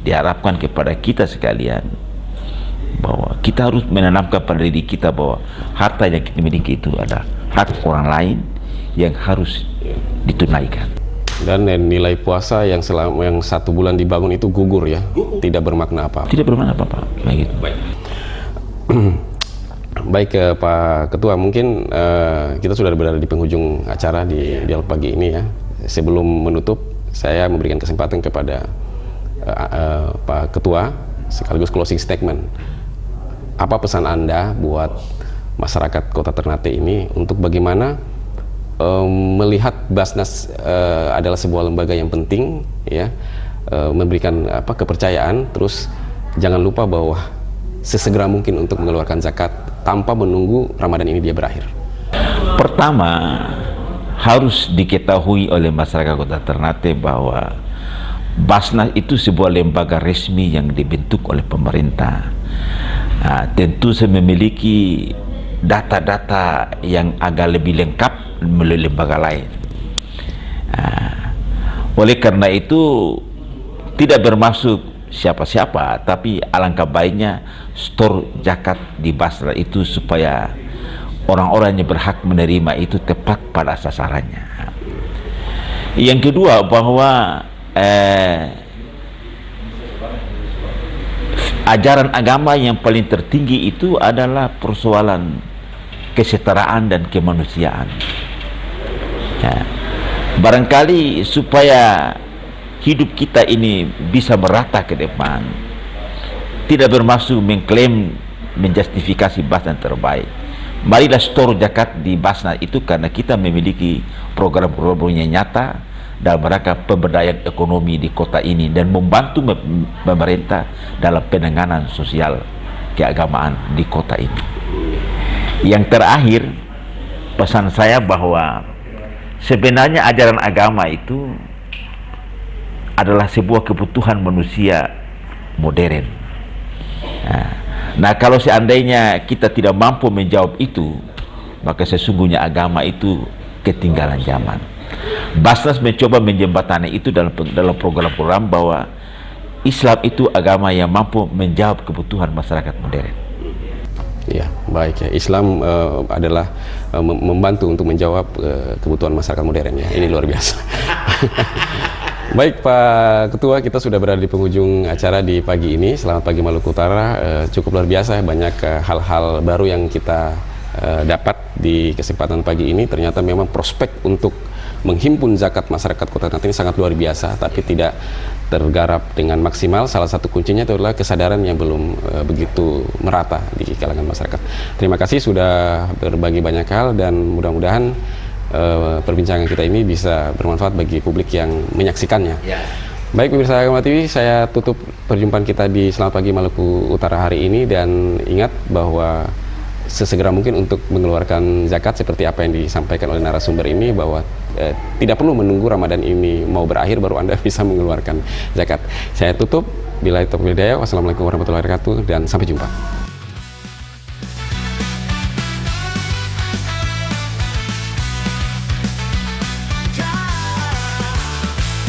Speaker 2: diharapkan kepada kita sekalian bahwa kita harus menanamkan pada diri kita bahwa harta yang kita miliki itu adalah hak orang lain yang harus ditunaikan.
Speaker 1: Dan nilai puasa yang satu bulan dibangun itu gugur ya, tidak bermakna apa-apa.
Speaker 2: Tidak bermakna apa-apa, begitu.
Speaker 1: Baik Pak Ketua, mungkin kita sudah berada di penghujung acara di dialog pagi ini ya. sebelum menutup, saya memberikan kesempatan kepada Pak Ketua sekaligus closing statement. Apa pesan Anda buat masyarakat Kota Ternate ini untuk bagaimana melihat Basnas adalah sebuah lembaga yang penting, ya, memberikan kepercayaan, terus jangan lupa bahwa sesegera mungkin untuk mengeluarkan zakat tanpa menunggu Ramadan ini dia berakhir.
Speaker 2: Pertama, harus diketahui oleh masyarakat Kota Ternate bahwa Basnas itu sebuah lembaga resmi yang dibentuk oleh pemerintah. Nah, tentu saya memiliki data-data yang agak lebih lengkap melalui lembaga lain. Nah, oleh karena itu tidak bermaksud siapa-siapa, tapi alangkah baiknya store zakat di Basnas itu supaya orang-orang yang berhak menerima itu tepat pada sasarannya. Yang kedua, bahwa ajaran agama yang paling tertinggi itu adalah persoalan kesetaraan dan kemanusiaan. Ya. Barangkali supaya hidup kita ini bisa merata ke depan, tidak bermaksud mengklaim menjustifikasi Basnas terbaik. Marilah store zakat di Basnas itu karena kita memiliki program-program yang nyata dalam rangka pemberdayaan ekonomi di kota ini dan membantu pemerintah dalam penanganan sosial keagamaan di kota ini. Yang terakhir, pesan saya bahwa sebenarnya ajaran agama itu adalah sebuah kebutuhan manusia modern. Nah, kalau seandainya kita tidak mampu menjawab itu, maka sesungguhnya agama itu ketinggalan zaman. Basnas mencoba menjembatani itu dalam program-program bahwa Islam itu agama yang mampu menjawab kebutuhan masyarakat modern.
Speaker 1: Ya, baik ya. Islam adalah membantu untuk menjawab kebutuhan masyarakat modern ya. Ini luar biasa. Baik Pak Ketua, kita sudah berada di penghujung acara di pagi ini. Selamat pagi Maluku Utara. Cukup luar biasa, banyak hal-hal baru yang kita dapat di kesempatan pagi ini. Ternyata memang prospek untuk menghimpun zakat masyarakat Kota Ternate ini sangat luar biasa, tapi tidak tergarap dengan maksimal. Salah satu kuncinya itu adalah kesadaran yang belum begitu merata di kalangan masyarakat. Terima kasih sudah berbagi banyak hal dan mudah-mudahan perbincangan kita ini bisa bermanfaat bagi publik yang menyaksikannya. Ya. Baik pemirsa Agama TV, saya tutup perjumpaan kita di Selamat Pagi Maluku Utara hari ini, dan ingat bahwa sesegera mungkin untuk mengeluarkan zakat seperti apa yang disampaikan oleh narasumber ini, bahwa tidak perlu menunggu Ramadan ini mau berakhir baru Anda bisa mengeluarkan zakat. Saya tutup, billahi taufiq wal hidayah. Wassalamualaikum warahmatullahi wabarakatuh dan sampai jumpa.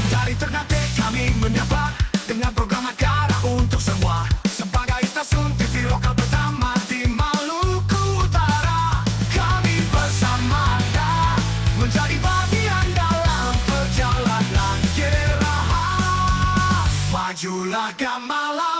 Speaker 5: Dari Ternate kami menyapa dengan program acara untuk semua, sebagai stasiun TV lokal pertama di Maluku Utara. Kami bersama Anda menjadi bagian dalam perjalanan Geraha Majulah Gamalah.